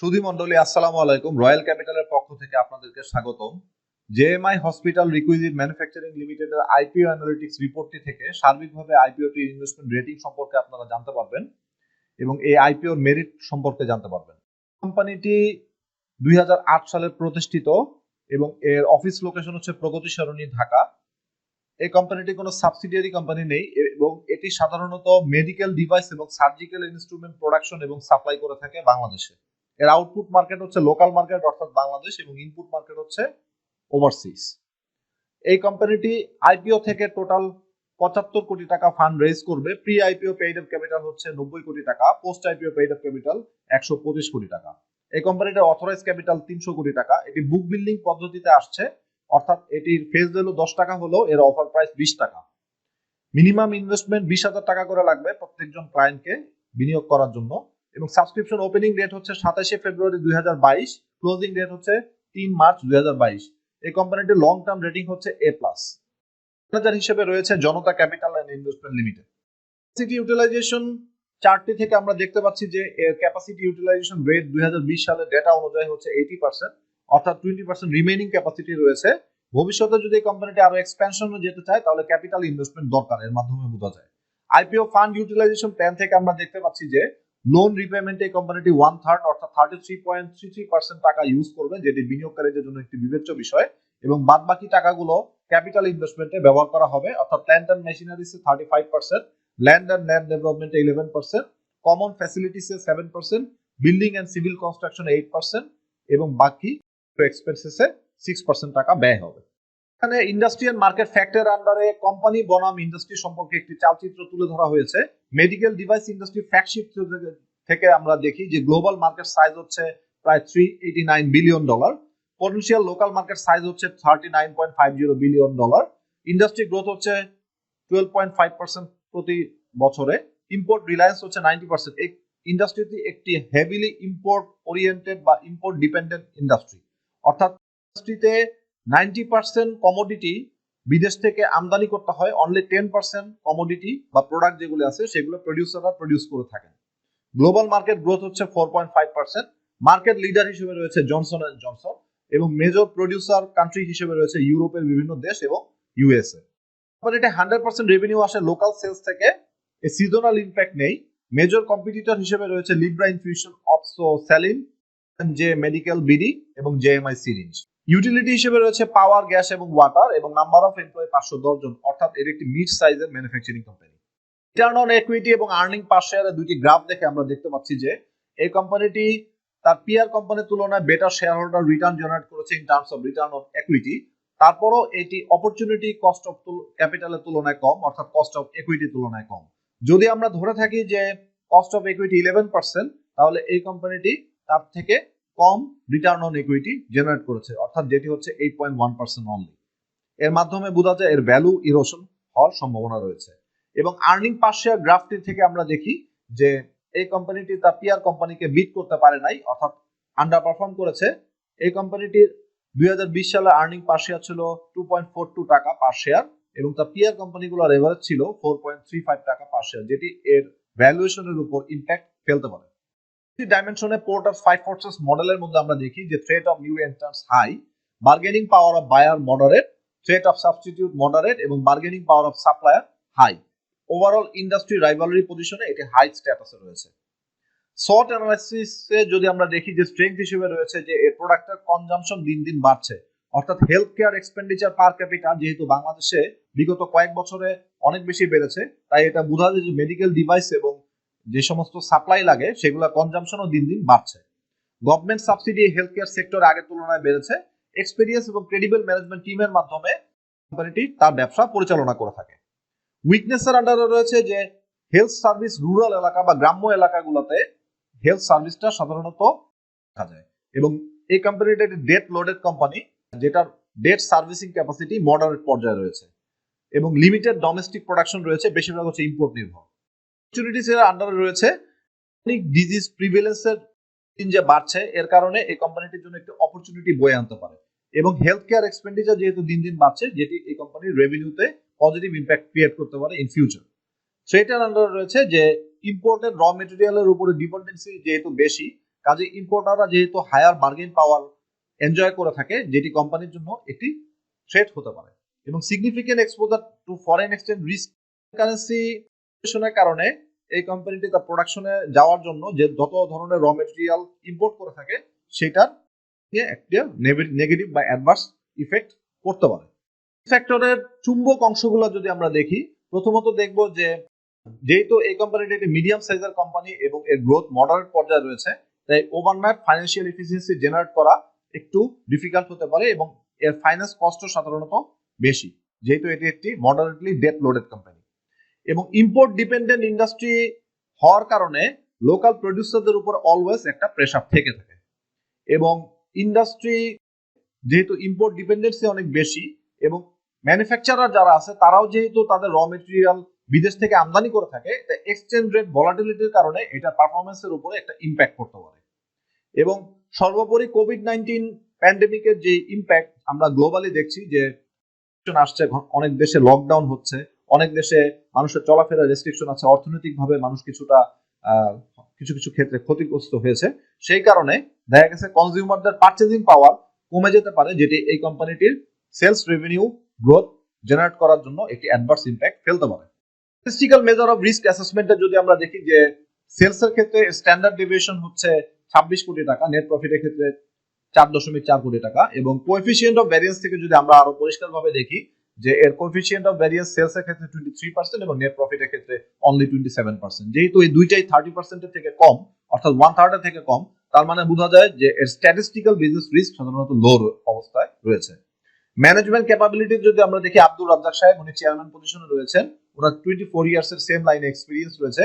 সুধী মণ্ডলী আসসালামু আলাইকুম। রয়্যাল ক্যাপিটালের পক্ষ থেকে আপনাদেরকে স্বাগতম। জেএমআই হসপিটাল রিকুইজিট ম্যানুফ্যাকচারিং লিমিটেডের আইপিও অ্যানালিটিক্স রিপোর্টটি থেকে সার্বিকভাবে আইপিওটি ইনভেস্টমেন্ট রেটিং সম্পর্কে আপনারা জানতে পারবেন এবং এই আইপিওর মেরিট সম্পর্কে জানতে পারবেন। কোম্পানিটি 2008 সালে প্রতিষ্ঠিত এবং এর অফিস লোকেশন হচ্ছে প্রগতি সরণি, ঢাকা। এই কোম্পানিটি কোনো সাবসিডিয়ারি কোম্পানি নেই এবং এটি সাধারণত মেডিকেল ডিভাইস এবং সার্জিক্যাল ইনস্ট্রুমেন্ট প্রোডাকশন এবং সাপ্লাই করে থাকে বাংলাদেশে। এর আউটপুট মার্কেট হচ্ছে লোকাল মার্কেট অর্থাৎ বাংলাদেশ এবং ইনপুট মার্কেট হচ্ছে ওভারসিজ। এই কোম্পানিটি আইপিও থেকে টোটাল 75 কোটি টাকা ফান্ড রেজ করবে। Pre IPO paid up capital হচ্ছে 90 কোটি টাকা, post IPO paid up capital 125 কোটি টাকা। এই কোম্পানিটার অথরাইজ ক্যাপিটাল 300 কোটি টাকা। এটি বুক বিল্ডিং পদ্ধতিতে আসছে, অর্থাৎ এটির ফেস ভ্যালু 10 টাকা হলেও এর অফার প্রাইস 20 টাকা। মিনিমাম ইনভেস্টমেন্ট 20,000 টাকা করে লাগবে প্রত্যেকজন ক্লায়েন্টকে বিনিয়োগ করার জন্য এবং সাবস্ক্রিপশন ওপেনিং ডেট হচ্ছে 27 ফেব্রুয়ারি 2022, ক্লোজিং ডেট হচ্ছে 3 মার্চ 2022। এই কোম্পানিটির লং টার্ম রেটিং হচ্ছে A+। ম্যানেজার হিসেবে রয়েছে Janata capital and investment limited. Capacity utilisation চার্টটি থেকে আমরা দেখতে পাচ্ছি যে এর ক্যাপাসিটি ইউটিলাইজেশন রেট 2020 সালের ডেটা অনুযায়ী হচ্ছে 80%, অর্থাৎ 20% রিমেইনিং ক্যাপাসিটি রয়েছে। ভবিষ্যতে যদি কোম্পানিটি আরো এক্সপ্যানশনে যেতে চায় তাহলে ক্যাপিটাল ইনভেস্টমেন্ট দরকার, এর মাধ্যমে বোঝা যায়। আইপিও ফান্ড ইউটিলাইজেশন প্ল্যান থেকে আমরা দেখতে পাচ্ছি যে লোন রিপেমেন্টে কোম্পানিটি 1/3 অর্থাৎ 33.33% টাকা ইউজ করবে, যেটি বিনিয়োগকারীদের জন্য একটি বিবেচ্য বিষয়, এবং বাদবাকি টাকাগুলো ক্যাপিটাল ইনভেস্টমেন্টে ব্যবহার করা হবে, অর্থাৎ প্ল্যান্ট এন্ড মেশিনারিজে 35%, ল্যান্ড এন্ড ল্যান্ড ডেভেলপমেন্টে 11%, কমন ফ্যাসিলিটিসে 7%, বিল্ডিং এন্ড সিভিল কনস্ট্রাকশনে 8% এবং বাকি এক্সপেন্সেসে 6% টাকা ব্যয় হবে। এখানে ইন্ডাস্ট্রিয়াল মার্কেট ফ্যাক্টর আন্ডারে কোম্পানি বনাম ইন্ডাস্ট্রি সম্পর্কে একটি চালচিত্র তুলে ধরা হয়েছে। মেডিকেল ডিভাইস ইন্ডাস্ট্রি ফ্যাক্টশিট থেকে আমরা দেখি যে গ্লোবাল মার্কেট সাইজ হচ্ছে প্রায় $389 billion, potential local market size হচ্ছে $39.50 বিলিয়ন, ইন্ডাস্ট্রি গ্রোথ হচ্ছে 12.5% প্রতি বছরে, ইম্পোর্ট রিলায়েন্স হচ্ছে 90%। এই ইন্ডাস্ট্রিটি একটি হেভিলি ইম্পোর্ট ওরিয়েন্টেড বা ইম্পোর্ট ডিপেন্ডেন্ট ইন্ডাস্ট্রি, অর্থাৎ ইন্ডাস্ট্রিতে 90% কমোডিটি বিদেশ থেকে আমদানি করতে হয়, অনলি 10% কমোডিটি বা প্রোডাক্ট যেগুলো আছে সেগুলো প্রোডিউসাররা প্রোডিউস করে থাকেন। গ্লোবাল মার্কেট গ্রোথ হচ্ছে 4.5%। মার্কেট লিডার হিসেবে রয়েছে জনসন এন্ড জনসন এবং মেজর প্রোডিউসার কান্ট্রি হিসেবে রয়েছে ইউরোপের বিভিন্ন দেশ এবং ইউএসএ। এটা 100% রেভিনিউ আসে লোকাল সেলস থেকে, এই সিজনাল ইমপ্যাক্ট নেই। মেজর কম্পিটিটর হিসেবে রয়েছে লিব্রা ইনফিউশন, অপসো, স্যালিন, জে মেডিকেল বিডি এবং জেএমআই সিরিঞ্জ। ইউটিলিটি হিসেবে রয়েছে পাওয়ার, গ্যাস এবং ওয়াটার এবং নাম্বার অফ এমপ্লয়ি 510 জন, অর্থাৎ এর একটি মিড সাইজের manufacturing company. Return on equity এবং আর্নিং পার শেয়ারে দুইটি গ্রাফ দেখে আমরা দেখতে পাচ্ছি যে এই কোম্পানিটি তার পিয়ার কোম্পানির তুলনায় better shareholder return generate করেছে in terms of return on equity. তারপরও এটি অপরচুনিটি কস্ট অফ ক্যাপিটালের তুলনায় কম, অর্থাৎ কস্ট অফ ইকুইটির তুলনায় কম। যদি আমরা ধরে থাকি যে কস্ট অফ ইকুইটি 11%, তাহলে এই কোম্পানিটি তার থেকে কম রিটার্ন অন ইকুইটি জেনারেট করেছে, অর্থাৎ যেটি হচ্ছে 8.1% অনলি। এর মাধ্যমে বোঝা যায় এর ভ্যালু ইরোশন হওয়ার সম্ভাবনা রয়েছে। এবং আর্নিং পার শেয়ার গ্রাফটি থেকে আমরা দেখি যে এই কোম্পানিটি তার পিয়ার কোম্পানিকে বিট করতে পারে নাই, অর্থাৎ আন্ডার পারফর্ম করেছে। এই কোম্পানিটির 2020 সালে আর্নিং পার শেয়ার ছিল 2.42 টাকা পার শেয়ার এবং তার পিয়ার কোম্পানিগুলোর এভারেজ ছিল 4.35 টাকা পার শেয়ার, যেটি এর ভ্যালুয়েশনের উপর ইম্প্যাক্ট ফেলতে পারে। ডাইমেনশনে পোর্ট অফ 5 ফোর্সেস মডেলের মধ্যে আমরা দেখি যে threat of new entrants high, bargaining power of buyer moderate, threat of substitute moderate এবং bargaining power of supplier high. Overall industry rivalry পজিশনে এটি হাই স্ট্যাটাসে রয়েছে। সট অ্যানালাইসিসে যদি আমরা দেখি যে স্ট্রেংথ হিসেবে রয়েছে যে এর প্রোডাক্টের কনজাম্পশন দিন দিন বাড়ছে, অর্থাৎ হেলথ কেয়ার এক্সপেন্ডিচার পার ক্যাপিটা যেহেতু বাংলাদেশে বিগত কয়েক বছরে অনেক বেশি বেড়েছে, তাই এটা বোঝা যায় যে মেডিকেল ডিভাইস এবং যে সমস্ত সাপ্লাই লাগে সেগুলো কনজাম্পশনও দিন দিন বাড়ছে। গভর্নমেন্ট সাবসিডি হেলথ কেয়ার সেক্টরে আগের তুলনায় বেড়েছে। এক্সপেরিয়েন্স এবং ক্রেডিবল ম্যানেজমেন্ট টিমের মাধ্যমে কোম্পানিটি তার ব্যবসা পরিচালনা করে থাকে। উইকনেসের আন্ডারে রয়েছে যে হেলথ সার্ভিস রুরাল এলাকা বা গ্রাম্য এলাকাগুলোতে হেলথ সার্ভিসটা সাধারণত দেখা যায় এবং এই কোম্পানিটা একটি ডেট লোডেড কোম্পানি, যেটার ডেট সার্ভিসিং ক্যাপাসিটি মডারেট পর্যায়ে রয়েছে এবং লিমিটেড ডোমেস্টিক প্রোডাকশন রয়েছে, বেশিরভাগ হচ্ছে ইম্পোর্ট নির্ভর। অপরচুনিটিস এর আন্ডারে রয়েছে ডিজিজ প্রিভেলেন্সের দিন যে বাড়ছে, এর কারণে এই কোম্পানিটির জন্য একটি অপরচুনিটি বয়ে আনতে পারে এবং হেলথ কেয়ার এক্সপেন্ডিচার যেহেতু দিন দিন বাড়ছে, যেটি এই কোম্পানির রেভিনিউতে পজিটিভ ইম্প্যাক্ট ক্রিয়েট করতে পারে ইন ফিউচার। থ্রেটের আন্ডারে রয়েছে যে ইম্পোর্টেড র মেটেরিয়ালের উপরে ডিপেন্ডেন্সি যেহেতু বেশি, কাজে ইম্পোর্টাররা যেহেতু হায়ার বার্গেন পাওয়ার এনজয় করে থাকে, যেটি কোম্পানির জন্য একটি থ্রেট হতে পারে। এবং significant exposure two foreign exchange risk currency কারণে এই কোম্পানিটি তার প্রোডাকশনে যাওয়ার জন্য যে যত ধরনের র মেটেরিয়াল ইম্পোর্ট করে থাকে সেটার একটা নেগেটিভ বা অ্যাডভার্স ইফেক্ট করতে পারে। ফ্যাক্টরের চুম্বক অংশগুলো যদি আমরা দেখি, প্রথমত দেখব যে যেহেতু এই কোম্পানিটি একটি মিডিয়াম সাইজের কোম্পানি এবং এর গ্রোথ মডারেট পর্যায়ে রয়েছে, তাই ওভারনাইট ফাইন্যান্সিয়াল এফিসিয়েন্সি জেনারেট করা একটু ডিফিকাল্ট হতে পারে এবং এর ফাইন্যান্স কস্টও সাধারণত বেশি, যেহেতু এটি একটি মডারেটলি ডেট লোডেড কোম্পানি। এবং ইম্পোর্ট ডিপেন্ডেন্ট ইন্ডাস্ট্রি হওয়ার কারণে লোকাল প্রডিউসারদের উপর অলওয়েজ একটা প্রেসার থেকে থাকে। এবং ইন্ডাস্ট্রি যেহেতু ইম্পোর্ট ডিপেন্ডেন্সি অনেক বেশি এবং ম্যানুফ্যাকচারার যারা আছে তারাও যেহেতু তাদের র মেটেরিয়াল বিদেশ থেকে আমদানি করে থাকে, তাই এক্সচেঞ্জ রেট ভলাটিলিটির কারণে এটা পারফরমেন্সের উপরে একটা ইম্প্যাক্ট করতে পারে। এবং সর্বোপরি কোভিড-19 প্যান্ডেমিকের যে ইম্প্যাক্ট আমরা গ্লোবালি দেখছি, যে আসছে, অনেক দেশে লকডাউন হচ্ছে, অনেক দেশে মানুষের চলাফেরার রেস্ট্রিকশন আছে, অর্থনৈতিকভাবে মানুষ কিছুটা কিছু কিছু ক্ষেত্রে ক্ষতিগ্রস্ত হয়েছে। সেই কারণে দেখা গেছে কনজিউমারদের পারচেজিং পাওয়ার কমে যেতে পারে, যেটি এই কোম্পানিটির সেলস রেভিনিউ গ্রোথ জেনারেট করার জন্য একটি অ্যাডভার্স ইম্প্যাক্ট ফেলতে পারে। স্ট্যাটিস্টিক্যাল মেজার অফ রিস্ক অ্যাসেসমেন্টে যদি আমরা দেখি যে সেলসের ক্ষেত্রে স্ট্যান্ডার্ড ডেভিয়েশন হচ্ছে 26 কোটি টাকা, নেট প্রফিটের ক্ষেত্রে 4.4 কোটি টাকা। এবং কোএফিসিয়েন্ট অফ ভ্যারিয়েন্স থেকে যদি আমরা আরো পরিষ্কারভাবে দেখি যে এর কোএফিসিয়েন্ট অফ ভ্যারিয়েন্স সেলসের ক্ষেত্রে 23% এবং নেট প্রফিটের ক্ষেত্রে অনলি 27%। যেহেতু এই দুইটাই 30% এর থেকে কম, অর্থাৎ 1/3 এর থেকে কম, তার মানে বোঝা যায় যে এর স্ট্যাটিস্টিক্যাল বিজনেস রিস্ক সাধারণত লো অবস্থায় রয়েছে। ম্যানেজমেন্ট ক্যাপাবিলিটি যদি আমরা দেখি, আব্দুর রাজ্জাক সাহেব উনি চেয়ারম্যান পজিশনে রয়েছেন, ওনার 24 ইয়ার্স এর সেম লাইনে এক্সপেরিয়েন্স রয়েছে।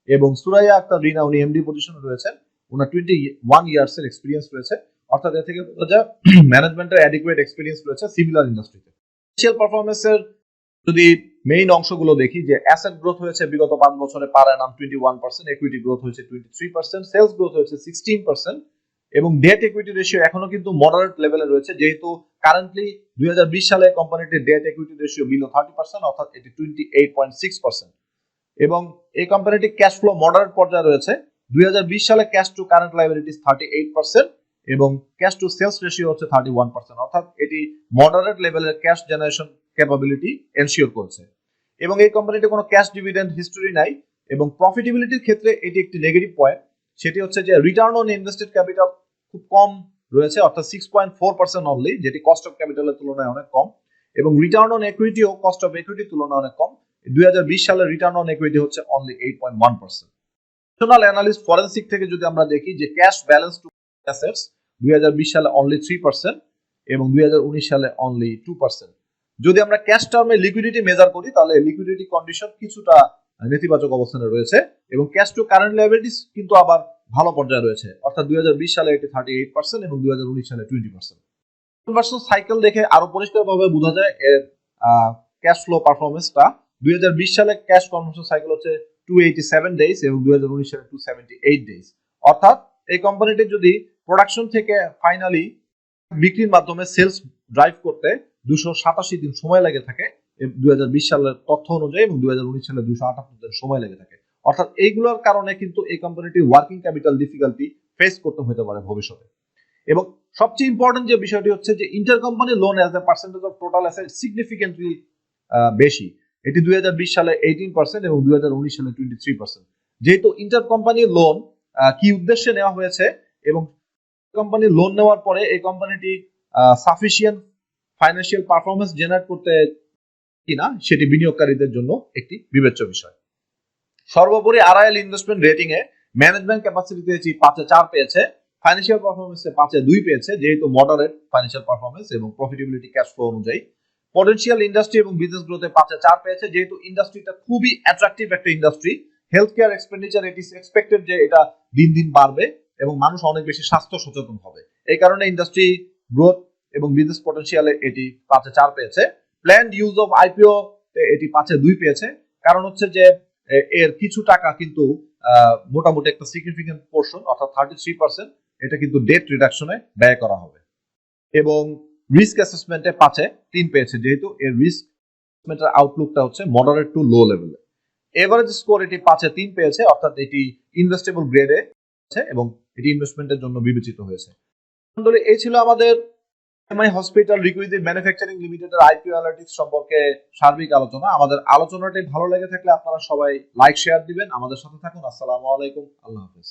এবং সুরাইয়া আক্তার রিনা উনি এমডি পজিশনে রয়েছেন, ওনার 21 ইয়ার্স এর এক্সপেরিয়েন্স রয়েছে। অর্থাৎ এর থেকে বোঝা যায় ম্যানেজমেন্টের অ্যাডিকুয়েট এক্সপেরিয়েন্স রয়েছে সিমিলার ইন্ডাস্ট্রিতে। ফিনান্সিয়াল পারফরম্যান্সের যদি মেইন অংশগুলো দেখি, যে অ্যাসেট গ্রোথ হয়েছে বিগত 5 বছরে পার অ্যানাম 21%, ইকুইটি গ্রোথ হয়েছে 23%, সেলস গ্রোথ হয়েছে 16%, এবং ডেট ইকুইটি রেশিও এখনো কিন্তু মডারেট লেভেলে রয়েছে, যেহেতু কারেন্টলি 2020 সালে কোম্পানিটির ডেট ইকুইটি রেশিও বিলো 30%, অর্থাৎ এটি 28.6%। এবং এই কোম্পানিটির ক্যাশ ফ্লো মডারেট পর্যায়ে রয়েছে। 2020 সালে ক্যাশ টু কারেন্ট লায়াবিলিটিস 38% এবং ক্যাশ টু সেলস রেশিও হচ্ছে 31%, অর্থাৎ এটি মডারেট লেভেলের ক্যাশ জেনারেশন ক্যাপাবিলিটি এনশিওর করছে। এবং এই কোম্পানিটির কোনো ক্যাশ ডিভিডেন্ড হিস্টোরি নাই। এবং প্রফিটেবিলিটির ক্ষেত্রে এটি একটি নেগেটিভ পয়েন্ট, সেটি হচ্ছে যে রিটার্ন অন ইনভেস্টেড ক্যাপিটাল খুব কম রয়েছে, অর্থাৎ 6.4% অনলি, যেটি কস্ট অফ ক্যাপিটালের তুলনায় অনেক কম। এবং রিটার্ন অন ইকুইটিও কস্ট অফ ইকুইটির তুলনায় অনেক কম। 2020 সালের রিটার্ন অন ইকুইটি হচ্ছে অনলি 8.1%। ন্যাশনাল অ্যানালিস্ট ফরেনসিক থেকে যদি আমরা দেখি যে ক্যাশ ব্যালেন্স টু অ্যাসেটস 2020 সালে অনলি 3% এবং 2019 সালে অনলি 2%। যদি আমরা ক্যাশ টার্মে লিকুইডিটি মেজার করি, তাহলে লিকুইডিটি কন্ডিশন কিছুটা নেতিবাচক অবস্থানে রয়েছে এবং ক্যাশ টু কারেন্ট লায়াবিলিটিস কিন্তু আবার ভালো পর্যায়ে রয়েছে, অর্থাৎ 2020 সালে এটি 38% এবং 2019 সালে 20%। কনভার্সন সাইকেল দেখে আরো পরিষ্কারভাবে বোঝা যায় এর ক্যাশ ফ্লো পারফরম্যান্সটা। 2020 সালে ক্যাশ কনভার্সন সাইকেল হচ্ছে 287 ডেজ এবং 2019 সালে 278 ডেজ। অর্থাৎ এই কোম্পানিটি যদি প্রোডাকশন থেকে ফাইনালি বিক্রির মাধ্যমে সেলস ড্রাইভ করতে 287 দিন সময় লেগে থাকে 2020 সালের তথ্য অনুযায়ী, এবং 2019 সালে 278 দিন সময় লেগে থাকে। অর্থাৎ এইগুলোর কারণে কিন্তু এই কোম্পানিটি ওয়ার্কিং ক্যাপিটাল ডিফিকাল্টি ফেস করতে হতে পারে ভবিষ্যতে। এবং সবচেয়ে ইম্পর্টেন্ট যে বিষয়টি হচ্ছে যে inter company loan as a percentage of total asset significantly বেশি। এটি 2020 সালে 18% এবং 2019 সালে 23%। যেহেতু ইন্টার কোম্পানি লোন কি উদ্দেশ্যে নেওয়া হয়েছে এবং কোম্পানি লোন নেওয়ার পরে এই কোম্পানিটি সাফিসিয়েন্ট ফাইন্যান্সিয়াল পারফরম্যান্স জেনারেট করতে কিনা সেটি বিনিয়োগকারীদের জন্য একটি বিবেচ্য বিষয়। সর্বোপরি আরআইএল ইনভেস্টমেন্ট রেটিং এ ম্যানেজমেন্ট ক্যাপাসিটিতে 5/4 পেয়েছে, ফাইন্যান্সিয়াল পারফরম্যান্সে 5/2 পেয়েছে, যেহেতু মডারেট ফাইন্যান্সিয়াল পারফরম্যান্স এবং প্রফিটেবিলিটি ক্যাশ ফ্লো অনুযায়ী। পটেনশিয়াল ইন্ডাস্ট্রি এবং বিজনেস গ্রোথে 5/4 পেয়েছে, যেহেতু ইন্ডাস্ট্রিটা খুবই অ্যাট্রাকটিভ একটা industry. Health care expenditure it is expected যে এটা দিন দিন বাড়বে এবং মানুষ অনেক বেশি স্বাস্থ্য সচেতন হবে। এই কারণে ইন্ডাস্ট্রি গ্রোথ এবং বিজনেস পটেনশিয়ালে এটি 5/4 পেয়েছে। প্ল্যান্ড ইউজ অফ আইপিও এটি 5/2 পেয়েছে, কারণ হচ্ছে যে এর কিছু টাকা কিন্তু মোটামুটি একটা সিগনিফিকেন্ট পোর্শন, অর্থাৎ 33% এটা কিন্তু ডেট রিডাকশনে ব্যয় করা হবে। এবং রিস্ক অ্যাসেসমেন্টে 5/3 পেয়েছে, যেহেতু এর রিস্ক অ্যাসেসমেন্টের আউটলুকটা হচ্ছে মডারেট টু লো লেভেলে। এভারেজ স্কোর এটি 5/3 পেয়েছে, অর্থাৎ এটি ইনভেস্টেবল গ্রেডে আছে এবং এটি ইনভেস্টমেন্টের জন্য বিবেচিত হয়েছে। এই ছিল আমাদের JMI হসপিটাল রিকুইজিট ম্যানুফ্যাকচারিং লিমিটেডের আইপিও অ্যানালিটিক্স সম্পর্কে সার্বিক আলোচনা। আমাদের আলোচনাটি ভালো লেগে থাকলে আপনারা সবাই লাইক শেয়ার দিবেন, আমাদের সাথে থাকুন। আসসালামু আলাইকুম, আল্লাহ হাফেজ।